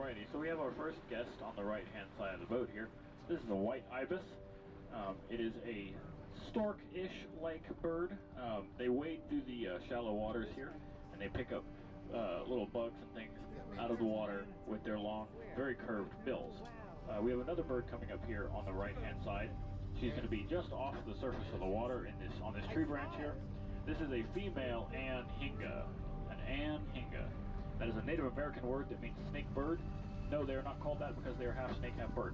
Alrighty, so we have our first guest on the right-hand side of the boat here. This is a white ibis. It is a stork-ish like bird. They wade through the shallow waters here, and they pick up little bugs and things out of the water with their long, very curved bills. We have another bird coming up here on the right-hand side. She's going to be just off the surface of the water on this tree branch here. This is a female anhinga, an anhinga. That is a Native American word that means snake bird. No, they are not called that because they are half snake, half bird.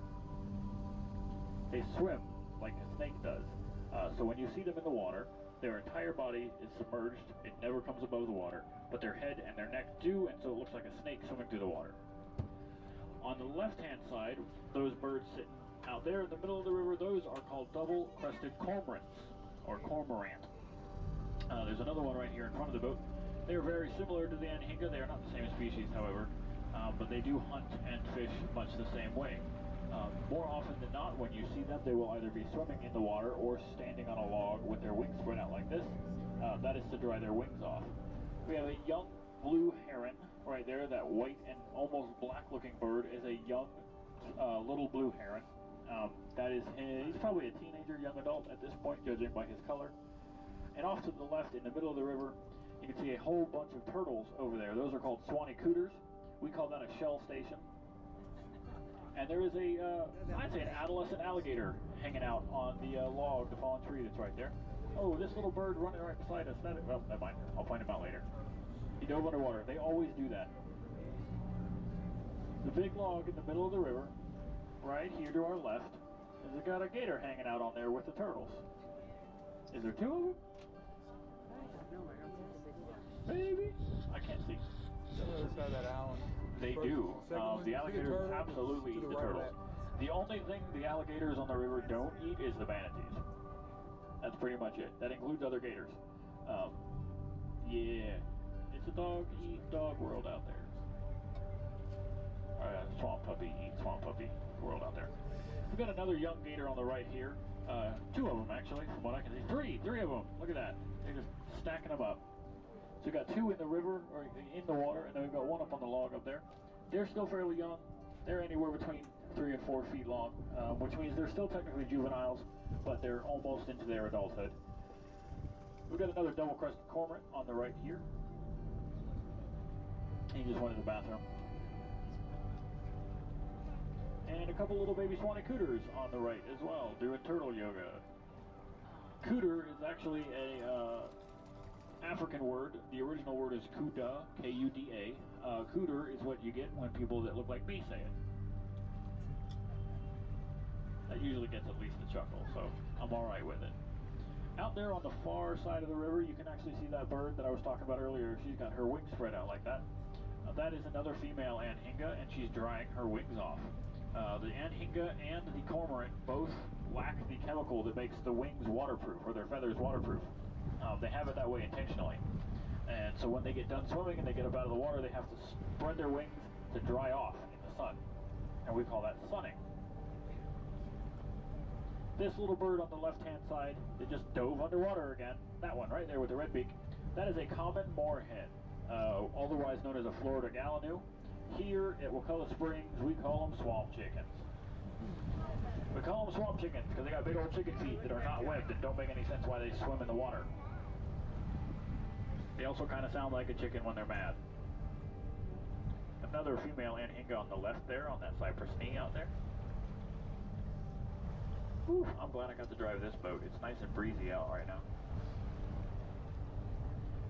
They swim like a snake does. So when you see them in the water, their entire body is submerged. It never comes above the water, but their head and their neck do, and so it looks like a snake swimming through the water. On the left-hand side, those birds sitting out there in the middle of the river, those are called double-crested cormorants, or cormorant. There's another one right here in front of the boat. They are very similar to the anhinga. They are not the same species, however, but they do hunt and fish much the same way. More often than not, when you see them, they will either be swimming in the water or standing on a log with their wings spread out like this. That is to dry their wings off. We have a young blue heron right there. That white and almost black-looking bird is a young little blue heron. He's probably a teenager, young adult at this point, judging by his color. And off to the left, in the middle of the river, you can see a whole bunch of turtles over there. Those are called Swanee cooters. We call that a shell station. And there is I'd say an adolescent alligator hanging out on the log, the fallen tree that's right there. Oh, this little bird running right beside us. Well, never mind. I'll point him out later. He dove underwater. They always do that. The big log in the middle of the river, right here to our left, has got a gator hanging out on there with the turtles. Is there two of them? Maybe? I can't see. They do. The alligators absolutely eat the turtles. The only thing the alligators on the river don't eat is the manatees. That's pretty much it. That includes other gators. Yeah. It's a dog-eat-dog world out there. Swamp puppy eat swamp puppy world out there. We've got another young gator on the right here. Two of them, actually, from what I can see. Three of them. Look at that. They're just stacking them up. So we've got two in the river, or in the water, and then we've got one up on the log up there. They're still fairly young. They're anywhere between 3 and 4 feet long, which means they're still technically juveniles, but they're almost into their adulthood. We've got another double-crested cormorant on the right here. He just went to the bathroom. And a couple little baby Swanee cooters on the right as well, doing turtle yoga. Cooter is actually a African word. The original word is kuda, K-U-D-A. Cooter is what you get when people that look like me say it. That usually gets at least a chuckle, so I'm alright with it. Out there on the far side of the river, you can actually see that bird that I was talking about earlier. She's got her wings spread out like that. That is another female anhinga, and she's drying her wings off. The anhinga and the cormorant both lack the chemical that makes the wings waterproof, or their feathers waterproof. They have it that way intentionally. And so when they get done swimming and they get up out of the water, they have to spread their wings to dry off in the sun. And we call that sunning. This little bird on the left-hand side, it just dove underwater again. That one right there with the red beak. That is a common moorhen, otherwise known as a Florida gallinoo. Here at Wakulla Springs, we call them swamp chickens. We call them swamp chickens because they got big old chicken feet that are not webbed and don't make any sense why they swim in the water. They also kind of sound like a chicken when they're mad. Another female anhinga on the left there, on that cypress knee out there. Whew, I'm glad I got to drive this boat. It's nice and breezy out right now.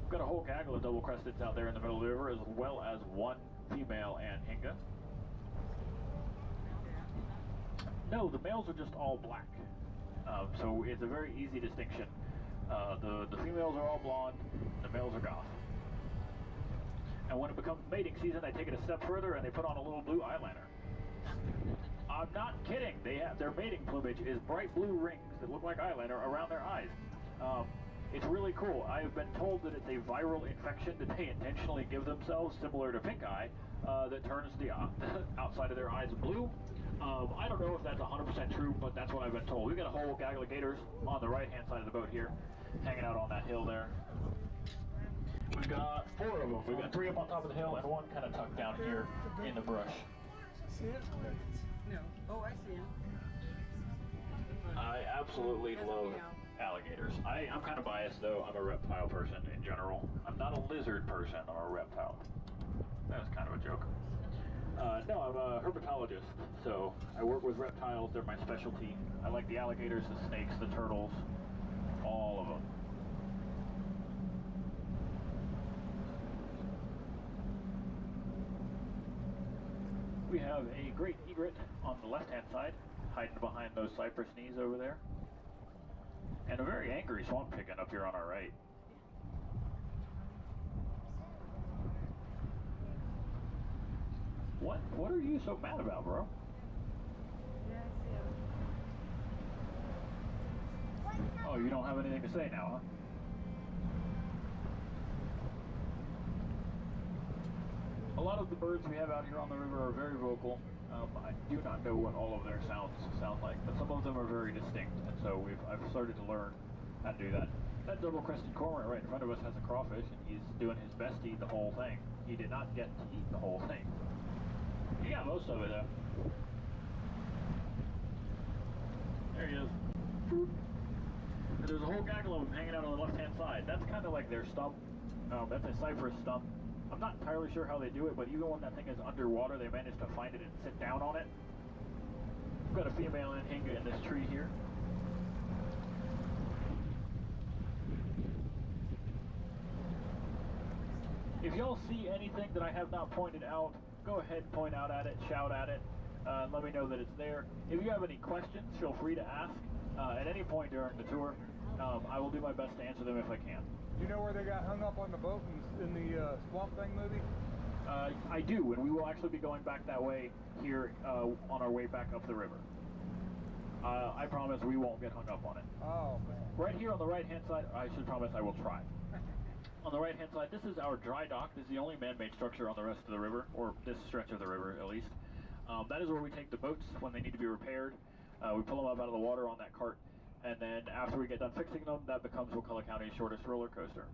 We've got a whole gaggle of double-cresteds out there in the middle of the river, as well as one female anhinga. No, the males are just all black. So it's a very easy distinction. The females are all blonde, the males are goth. And when it becomes mating season, they take it a step further and they put on a little blue eyeliner. I'm not kidding. Their mating plumage is bright blue rings that look like eyeliner around their eyes. It's really cool. I have been told that it's a viral infection that they intentionally give themselves, similar to pink eye, that turns the outside of their eyes blue. I don't know if that's 100% true, but that's what I've been told. We've got a whole gaggle of gators on the right-hand side of the boat here, hanging out on that hill there. We've got 4 of them. We've got 3 up on top of the hill and 1 kind of tucked down here in the brush. see it? No. Oh, I see him. I absolutely Doesn't love meow. alligators. I'm kind of biased though. I'm a reptile person in general. I'm not a lizard person. I'm a reptile. That was kind of a joke. No, I'm a herpetologist, so I work with reptiles. They're my specialty. I like the alligators, the snakes, the turtles, all of them. We have a great egret on the left-hand side, hiding behind those cypress knees over there. And a very angry swamp chicken up here on our right. What are you so mad about, bro? Yeah, I see him. Oh, you don't have anything to say now, huh? A lot of the birds we have out here on the river are very vocal. I do not know what all of their sounds sound like, but some of them are very distinct, and so I've started to learn how to do that. That double-crested cormorant right in front of us has a crawfish, and he's doing his best to eat the whole thing. He did not get to eat the whole thing. He got most of it, though. There he is. And there's a whole gaggle of them hanging out on the left-hand side. That's kind of like their stump. That's a cypress stump. I'm not entirely sure how they do it, but even when that thing is underwater, they manage to find it and sit down on it. We've got a female anhinga in this tree here. If y'all see anything that I have not pointed out, go ahead and point out at it, shout at it, and let me know that it's there. If you have any questions, feel free to ask at any point during the tour. I will do my best to answer them if I can. You know where they got hung up on the boat in the Swamp Thing movie? I do, and we will actually be going back that way here on our way back up the river. I promise we won't get hung up on it. Oh, man. Right here on the right-hand side, I should promise I will try. On the right-hand side, this is our dry dock. This is the only man-made structure on the rest of the river, or this stretch of the river at least. That is where we take the boats when they need to be repaired. We pull them up out of the water on that cart, and then after we get done fixing them, that becomes Wakulla County's shortest roller coaster.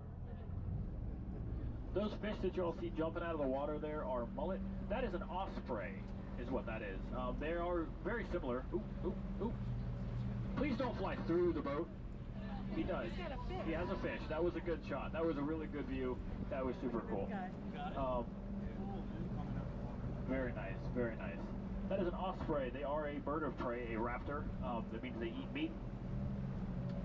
Those fish that y'all see jumping out of the water there are mullet. That is an osprey, is what that is. They are very similar. Oop, oop, oop. Please don't fly through the boat. He does. He's got a fish. He has a fish. That was a good shot. That was a really good view. That was super cool. Very nice, very nice. That is an osprey. They are a bird of prey, a raptor. That means they eat meat.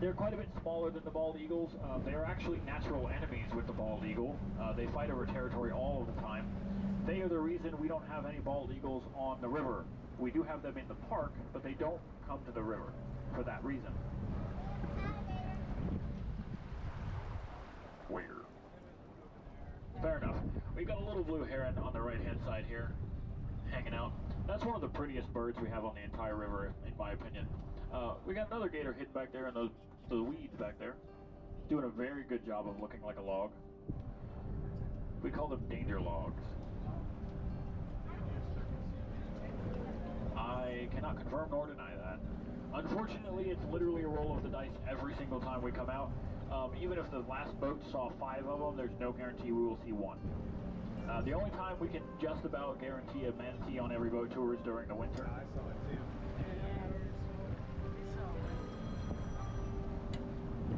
They're quite a bit smaller than the bald eagles. They are actually natural enemies with the bald eagle. They fight over territory all of the time. They are the reason we don't have any bald eagles on the river. We do have them in the park, but they don't come to the river for that reason. Weird. Fair enough. We got a little blue heron on the right-hand side here, hanging out. That's one of the prettiest birds we have on the entire river, in my opinion. We got another gator hidden back there in the weeds back there, doing a very good job of looking like a log. We call them danger logs. I cannot confirm nor deny that. Unfortunately, it's literally a roll of the dice every single time we come out. Even if the last boat saw 5 of them, there's no guarantee we will see 1. The only time we can just about guarantee a manatee on every boat tour is during the winter. I saw it too.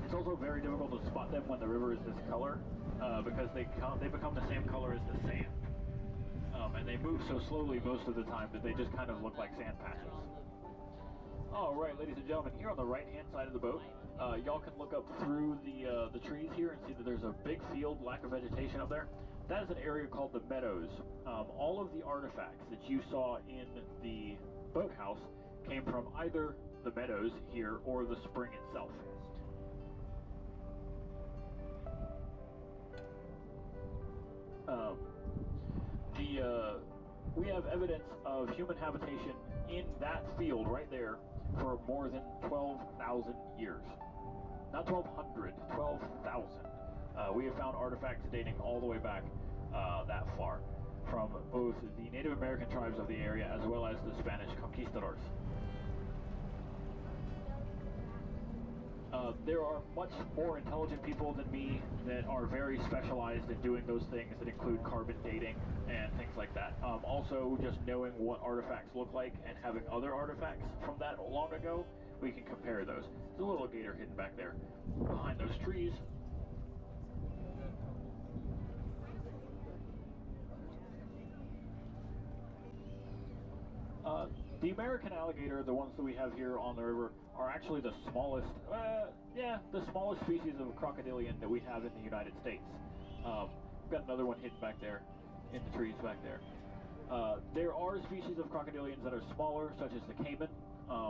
It's also very difficult to spot them when the river is this color, because they become the same color as the sand. And they move so slowly most of the time that they just kind of look like sand patches. All right, ladies and gentlemen, here on the right-hand side of the boat, y'all can look up through the trees here and see that there's a big field, lack of vegetation up there. That is an area called the Meadows. All of the artifacts that you saw in the boathouse came from either the meadows here or the spring itself. We have evidence of human habitation in that field right there for more than 12,000 years. Not 1,200, 12,000. We have found artifacts dating all the way back that far, from both the Native American tribes of the area as well as the Spanish conquistadors. There are much more intelligent people than me that are very specialized in doing those things that include carbon dating and things like that. Also, just knowing what artifacts look like and having other artifacts from that long ago, we can compare those. There's a little gator hidden back there behind those trees. The American alligator, the ones that we have here on the river, are actually the smallest, the smallest species of crocodilian that we have in the United States. We've got another one hidden back there, in the trees back there. There are species of crocodilians that are smaller, such as the caiman.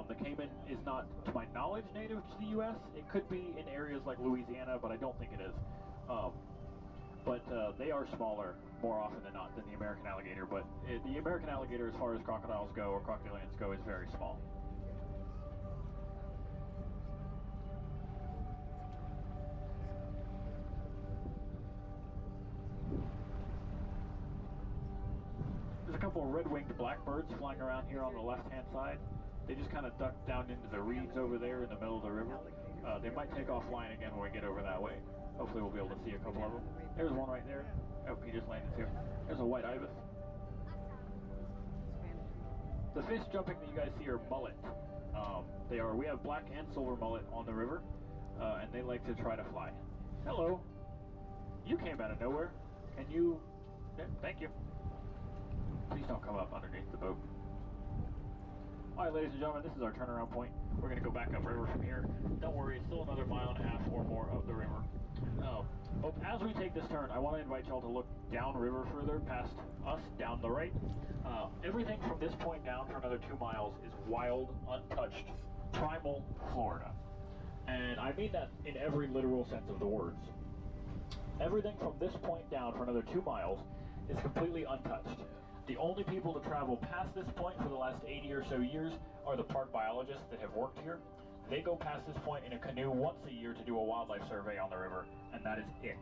The caiman is not, to my knowledge, native to the U.S. It could be in areas like Louisiana, but I don't think it is. But they are smaller more often than not than the American alligator. But the American alligator, as far as crocodiles go, or crocodilians go, is very small. There's a couple of red-winged blackbirds flying around here on the left-hand side. They just kind of duck down into the reeds over there in the middle of the river. They might take off flying again when we get over that way. Hopefully we'll be able to see a couple of them. There's one right there. Oh, he just landed too. There's a white ibis. The fish jumping that you guys see are mullet. We have black and silver mullet on the river, and they like to try to fly. Hello. You came out of nowhere. Can you... Yeah, thank you. Please don't come up underneath the boat. Alright, ladies and gentlemen, this is our turnaround point. We're going to go back upriver from here. Don't worry, it's still another 1.5 miles or more up the river. But as we take this turn, I want to invite y'all to look downriver further, past us, down the right. Everything from this point down for another 2 miles is wild, untouched, primal Florida. And I mean that in every literal sense of the words. Everything from this point down for another 2 miles is completely untouched. The only people to travel past this point for the last 80 or so years are the park biologists that have worked here. They go past this point in a canoe once a year to do a wildlife survey on the river, and that is it.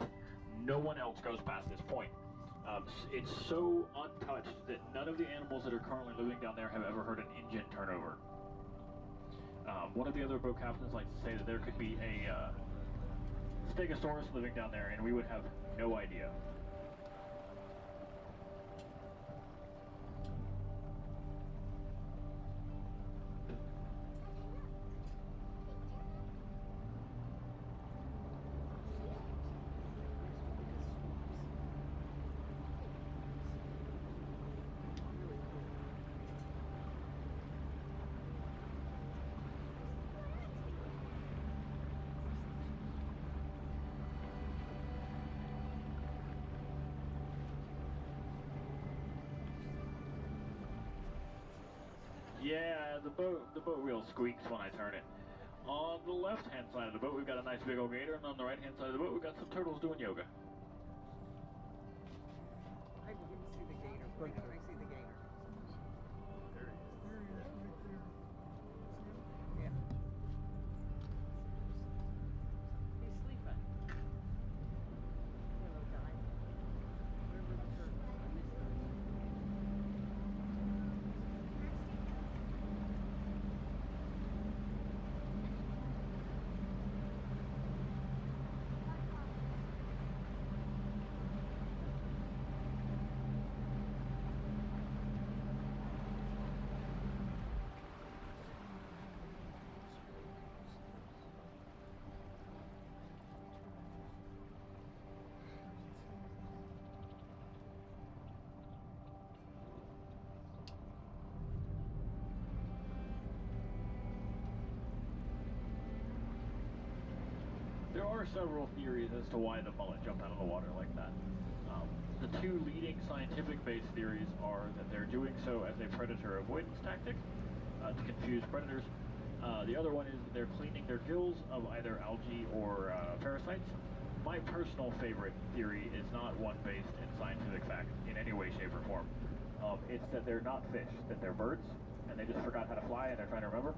No one else goes past this point. It's so untouched that none of the animals that are currently living down there have ever heard an engine turn over. One of the other boat captains likes to say that there could be a stegosaurus living down there, and we would have no idea. Yeah, the boat wheel squeaks when I turn it. On the left-hand side of the boat, we've got a nice big old gator, and on the right-hand side of the boat, we've got some turtles doing yoga. I didn't see the gator. I see the gator. There he is. There he is, right there. Yeah. He's sleeping. Hello, guy. Where were the turtles? I missed those. There are several theories as to why the mullet jumped out of the water like that. The two leading scientific-based theories are that they're doing so as a predator avoidance tactic to confuse predators. The other one is that they're cleaning their gills of either algae or parasites. My personal favorite theory is not one based in scientific fact in any way, shape, or form. It's that they're not fish, that they're birds, and they just forgot how to fly and they're trying to remember.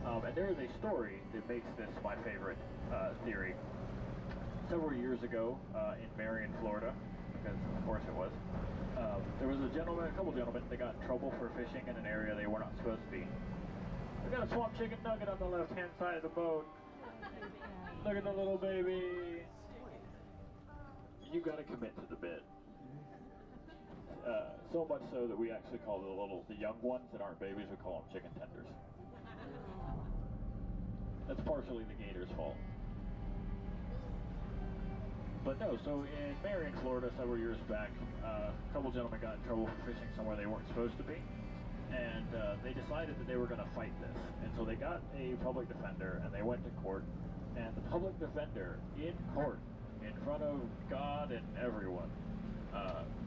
And there is a story that makes this my favorite theory. Several years ago in Marion, Florida, because of course it was, there was a couple gentlemen that got in trouble for fishing in an area they were not supposed to be. We got a swamp chicken nugget on the left-hand side of the boat. Look at the little baby. You gotta commit to the bit. So much so that we actually call the young ones that aren't babies, we call them chicken tenders. That's partially the gator's fault. But no, so in Marion, Florida, several years back, a couple gentlemen got in trouble for fishing somewhere they weren't supposed to be. And they decided that they were going to fight this. And so they got a public defender and they went to court. And the public defender in court, in front of God and everyone,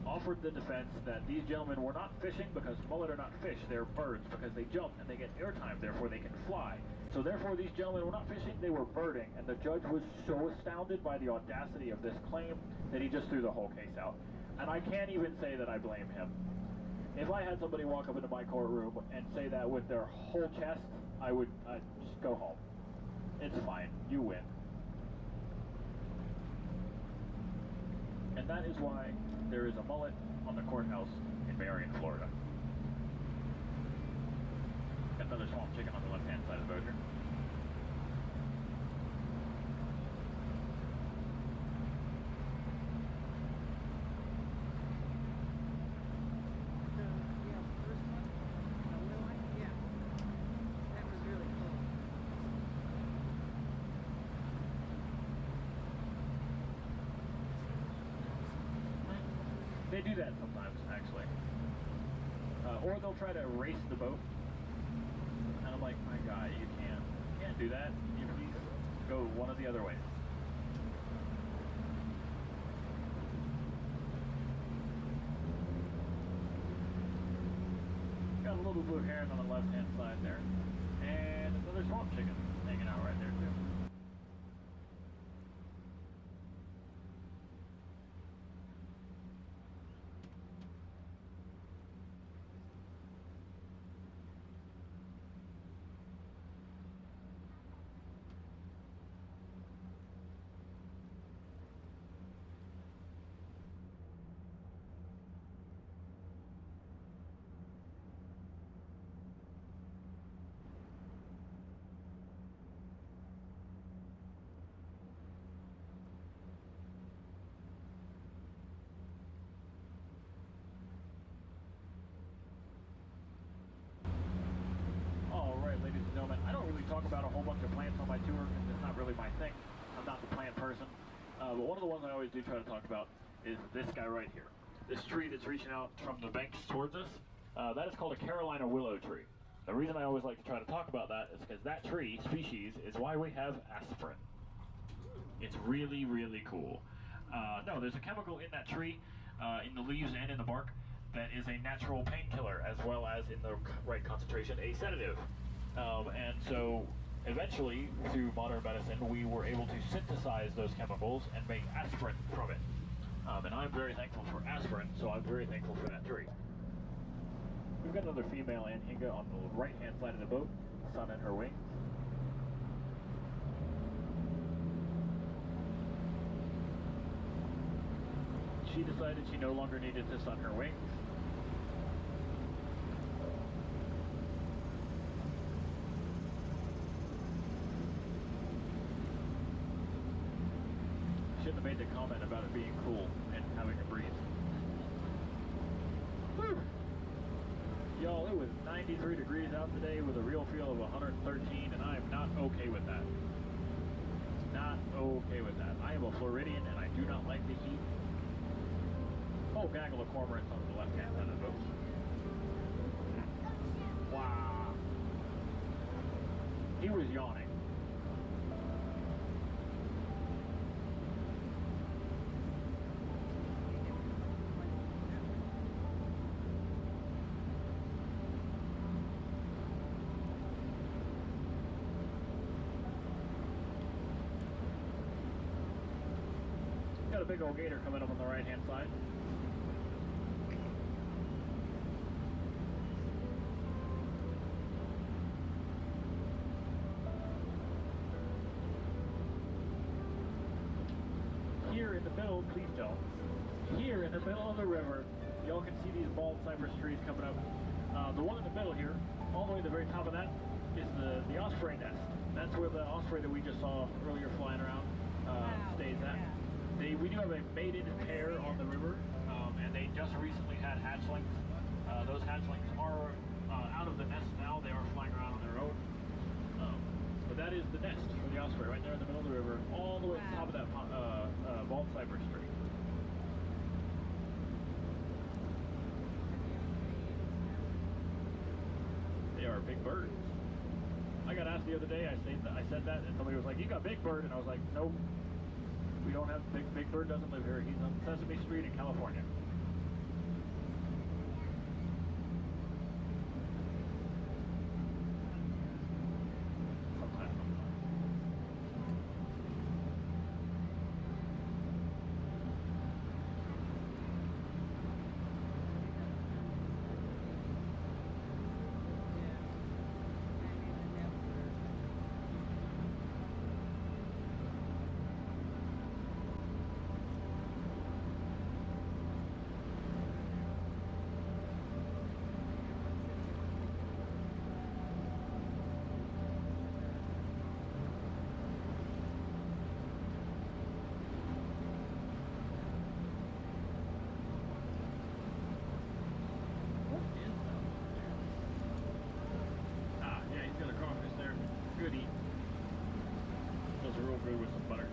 offered the defense that these gentlemen were not fishing because mullet are not fish, they're birds because they jump and they get airtime, therefore they can fly. So therefore these gentlemen were not fishing, they were birding, and the judge was so astounded by the audacity of this claim that he just threw the whole case out. And I can't even say that I blame him. If I had somebody walk up into my courtroom and say that with their whole chest, I'd just go home. It's fine, you win. And that is why there is a mullet on the courthouse in Marion, Florida. Got another swamp chicken on the left-hand side of the boat here. They do that sometimes, actually. Or they'll try to race the boat. And I'm like, my guy, you can't do that. You please go one of the other ways. Got a little blue heron on the left-hand side there. And another swamp chicken hanging out right there, too. Ladies and gentlemen, I don't really talk about a whole bunch of plants on my tour because it's not really my thing. I'm not the plant person. But one of the ones I always do try to talk about is this guy right here. This tree that's reaching out from the banks towards us, that is called a Carolina willow tree. The reason I always like to try to talk about that is because that tree species is why we have aspirin. It's really, really cool. No, there's a chemical in that tree, in the leaves and in the bark, that is a natural painkiller, as well as, in the right concentration, a sedative. And so, eventually, through modern medicine, we were able to synthesize those chemicals and make aspirin from it. And I'm very thankful for aspirin, so I'm very thankful for that tree. We've got another female anhinga on the right-hand side of the boat, sun in her wings. She decided she no longer needed to sun her wings. Shouldn't have made the comment about it being cool and having a breeze. Woo! Y'all, it was 93 degrees out today with a real feel of 113, and I am not okay with that. Not okay with that. I am a Floridian and I do not like the heat. Oh, gaggle of cormorants on the left-hand side of the boat. Wow. He was yawning. Got a big old gator coming up on the right-hand side. Here in the middle, please don't. Here in the middle of the river, y'all can see these bald cypress trees coming up. The one in the middle here, all the way at the very top of that, is the osprey nest. That's where the osprey that we just saw earlier flying around stays at. We do have a mated pair on the river, and they just recently had hatchlings. Those hatchlings are out of the nest now. They are flying around on their own. But that is the nest for the osprey, right there in the middle of the river, all the way to the top of that bald cypress tree. They are big birds. I got asked the other day, I said that, and somebody was like, "You got Big Bird," and I was like, "Nope, we don't have Big Bird doesn't live here. He's on Sesame Street in California." Goody. Those are real good with some butter.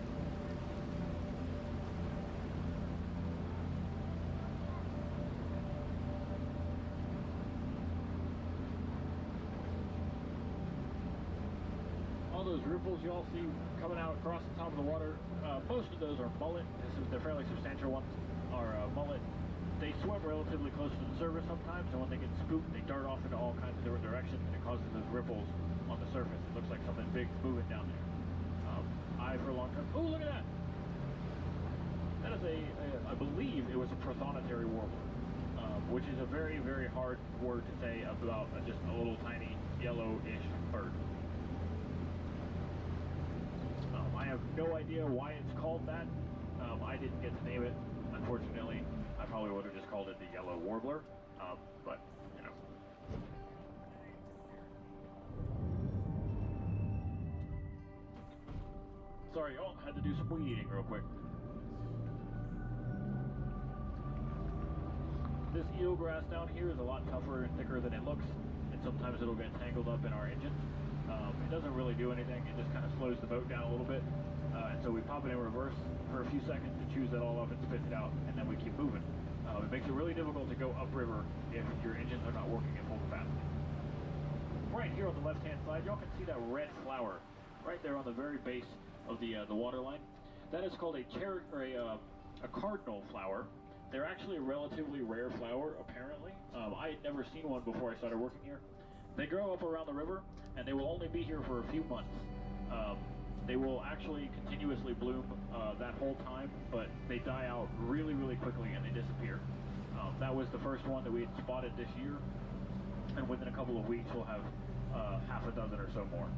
All those ripples you all see coming out across the top of the water, most of those are mullet. They're fairly substantial ones, are mullet. They swim relatively close to the surface sometimes, and when they get spooked, they dart off into all kinds of different directions, and it causes those ripples on the surface. It looks like something big moving down there. I, for a long time, oh, look at that! That is I believe it was a prothonotary warbler, which is a very, very hard word to say about just a little tiny yellowish bird. I have no idea why it's called that. I didn't get to name it, unfortunately. I probably would have just called it the yellow warbler, but, you know. Sorry, oh, had to do some weed eating real quick. This eelgrass down here is a lot tougher and thicker than it looks, and sometimes it'll get tangled up in our engine. It doesn't really do anything, it just kind of slows the boat down a little bit. And so we pop it in reverse for a few seconds to chews it all up and spits it out, and then we keep moving. It makes it really difficult to go upriver if your engines are not working at full capacity. Right here on the left-hand side, y'all can see that red flower right there on the very base of the water line. That is called a cardinal flower. They're actually a relatively rare flower, apparently. I had never seen one before I started working here. They grow up around the river, and they will only be here for a few months. They will actually continuously bloom that whole time, but they die out really, really quickly and they disappear. That was the first one that we had spotted this year, and within a couple of weeks we'll have half a dozen or so more.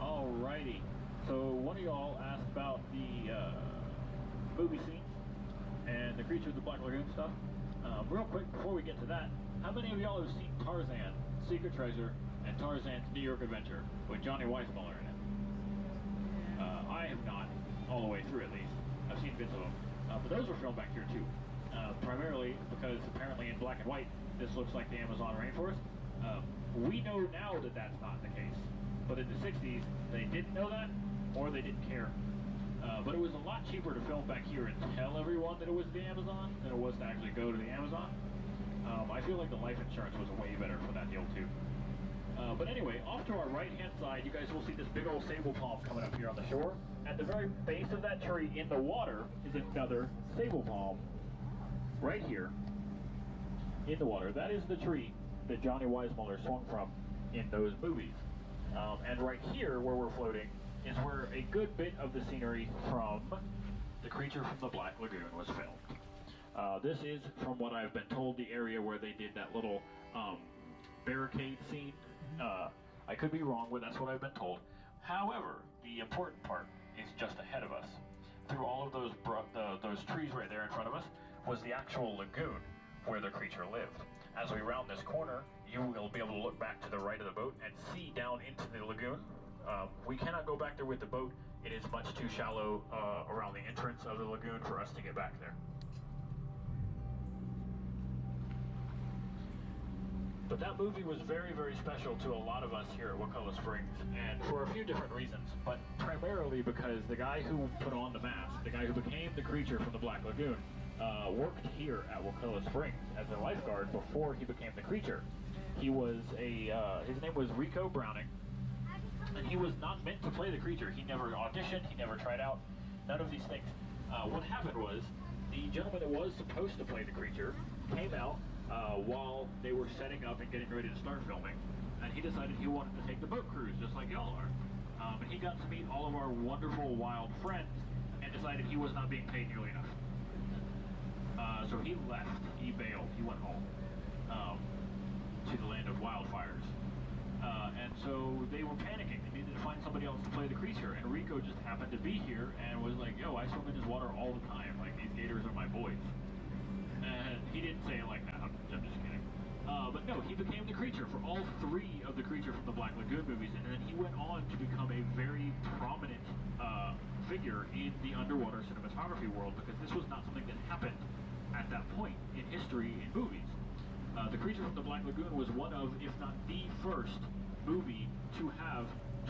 Alrighty, so one of y'all asked about the movie scene and the Creature of the Black Lagoon stuff. Real quick, before we get to that, how many of y'all have seen Tarzan, Secret Treasure, and Tarzan's New York Adventure with Johnny Weissmuller in it? I have not, all the way through at least. I've seen bits of them. But those were filmed back here too. Primarily because apparently in black and white, this looks like the Amazon rainforest. We know now that that's not the case. But in the 60s, they didn't know that, or they didn't care. But it was a lot cheaper to film back here and tell everyone that it was the Amazon than it was to actually go to the Amazon. I feel like the life insurance was way better for that deal too. But anyway, off to our right-hand side, you guys will see this big old sable palm coming up here on the shore. At the very base of that tree in the water is another sable palm right here in the water. That is the tree that Johnny Weissmuller swung from in those movies. And right here, where we're floating, is where a good bit of the scenery from The Creature from the Black Lagoon was filmed. This is, from what I've been told, the area where they did that little barricade scene. I could be wrong, but that's what I've been told. However, the important part is just ahead of us. Through all of those trees right there in front of us was the actual lagoon where the creature lived. As we round this corner, you will be able to look back to the right of the boat and see down into the lagoon. We cannot go back there with the boat. It is much too shallow around the entrance of the lagoon for us to get back there. But that movie was very, very special to a lot of us here at Wakulla Springs, and for a few different reasons, but primarily because the guy who put on the mask, the guy who became the creature from the Black Lagoon, worked here at Wakulla Springs as a lifeguard before he became the creature. He was his name was Rico Browning, and he was not meant to play the creature. He never auditioned, he never tried out, none of these things. What happened was, the gentleman that was supposed to play the creature came out while they were setting up and getting ready to start filming, and he decided he wanted to take the boat cruise, just like y'all are. And he got to meet all of our wonderful wild friends, and decided he was not being paid nearly enough. So he left, he bailed, he went home to the land of wildfires. And so they were panicking. They needed to find somebody else to play the creature, and Rico just happened to be here and was like, yo, I swim in this water all the time. Like, these gators are my boys. And he didn't say it like that. I'm just kidding. But no, he became the creature for all three of the Creature from the Black Lagoon movies, and then he went on to become a very prominent figure in the underwater cinematography world, because this was not something that happened at that point in history in movies. The Creature from the Black Lagoon was one of, if not the first, movie to have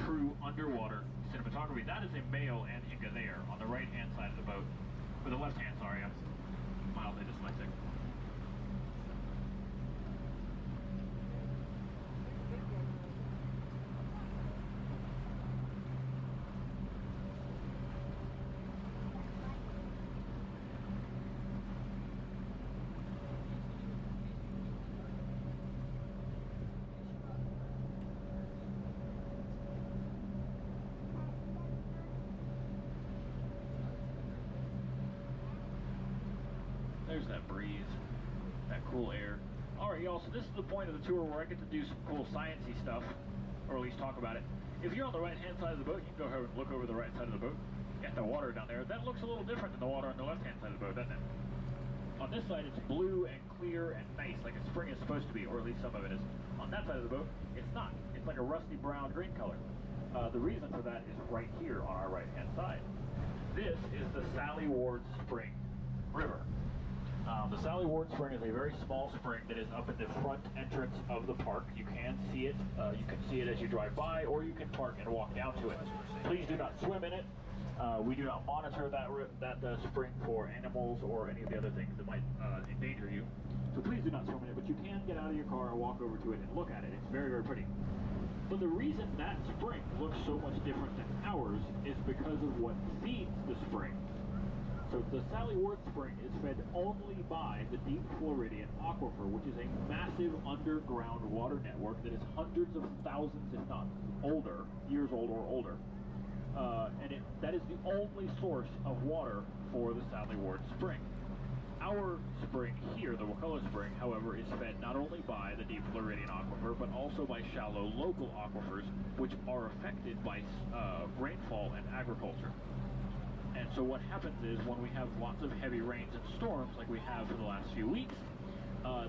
true underwater cinematography. That is a male and Inga there on the right-hand side of the boat. Or the left-hand, sorry, I'm mildly dyslexic. There's that breeze, that cool air. Alright y'all, so this is the point of the tour where I get to do some cool sciencey stuff, or at least talk about it. If you're on the right hand side of the boat, you can go ahead and look over the right side of the boat at the water down there. That looks a little different than the water on the left hand side of the boat, doesn't it? On this side it's blue and clear and nice, like a spring is supposed to be, or at least some of it is. On that side of the boat, it's not. It's like a rusty brown green color. The reason for that is right here on our right hand side. This is the Sally Ward Spring River. The Sally Ward Spring is a very small spring that is up in the front entrance of the park. You can see it. You can see it as you drive by, or you can park and walk down to it. Please do not swim in it. We do not monitor that spring for animals or any of the other things that might endanger you. So please do not swim in it, but you can get out of your car and walk over to it and look at it. It's very, very pretty. But the reason that spring looks so much different than ours is because of what feeds the spring. So the Sally Ward Spring is fed only by the Deep Floridian Aquifer, which is a massive underground water network that is hundreds of thousands, if not older, years old or older. And that is the only source of water for the Sally Ward Spring. Our spring here, the Wakulla Spring, however, is fed not only by the Deep Floridian Aquifer, but also by shallow local aquifers, which are affected by rainfall and agriculture. And so what happens is, when we have lots of heavy rains and storms, like we have for the last few weeks,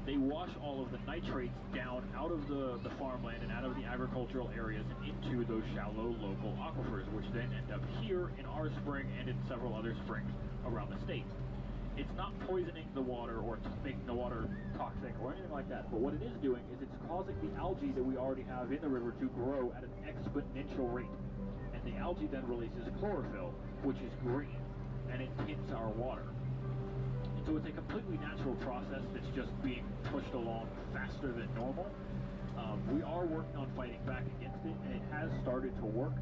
they wash all of the nitrates down out of the farmland and out of the agricultural areas and into those shallow local aquifers, which then end up here in our spring and in several other springs around the state. It's not poisoning the water or making the water toxic or anything like that, but what it is doing is it's causing the algae that we already have in the river to grow at an exponential rate. And the algae then releases chlorophyll, which is green, and it tints our water. And so it's a completely natural process that's just being pushed along faster than normal. We are working on fighting back against it, and it has started to work.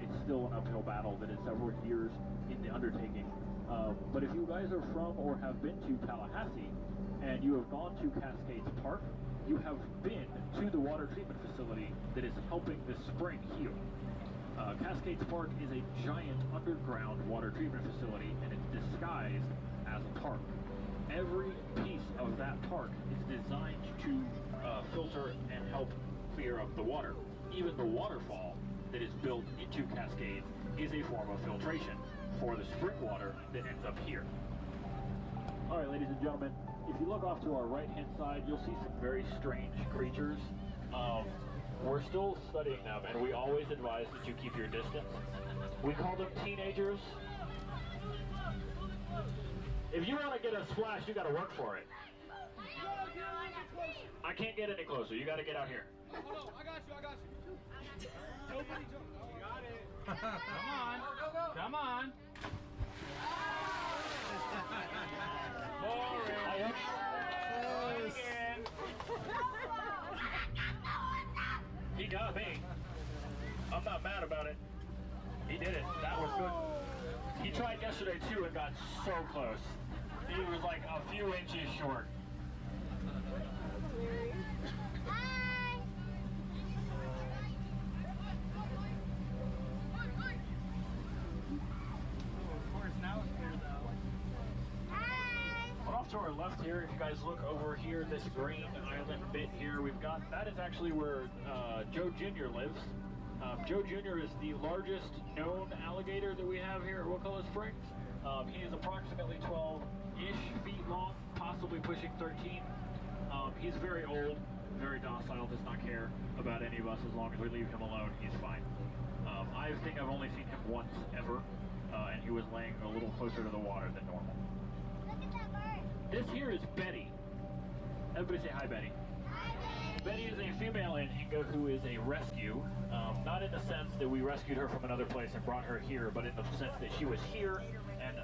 It's still an uphill battle that is several years in the undertaking. But if you guys are from or have been to Tallahassee, and you have gone to Cascades Park, you have been to the water treatment facility that is helping this spring heal. Cascades Park is a giant underground water treatment facility, and it's disguised as a park. Every piece of that park is designed to filter and help clear up the water. Even the waterfall that is built into cascades is a form of filtration for the spring water that ends up here. All right, ladies and gentlemen, if you look off to our right-hand side, you'll see some very strange creatures. We're still studying them, and we always advise that you keep your distance. We call them teenagers. If you want to get a splash, you got to work for it. I can't get any closer. You got to get out here. Hold on, I got you. Nobody jump. You got it. Come on. Go. Come on. Boring. Again. He got me. I'm not mad about it. He did it. That was good. He tried yesterday too and got so close. He was like a few inches short. Off to our left here, if you guys look over here, this green island bit here, we've got, that is actually where Joe Jr. lives. Joe Jr. is the largest known alligator that we have here at Wakulla Springs. He is approximately 12-ish feet long, possibly pushing 13. He's very old, very docile, does not care about any of us as long as we leave him alone, he's fine. I think I've only seen him once ever, and he was laying a little closer to the water than normal. This here is Betty. Everybody say hi, Betty. Hi, Betty is a female Anhinga who is a rescue. Not in the sense that we rescued her from another place and brought her here, but in the sense that she was here and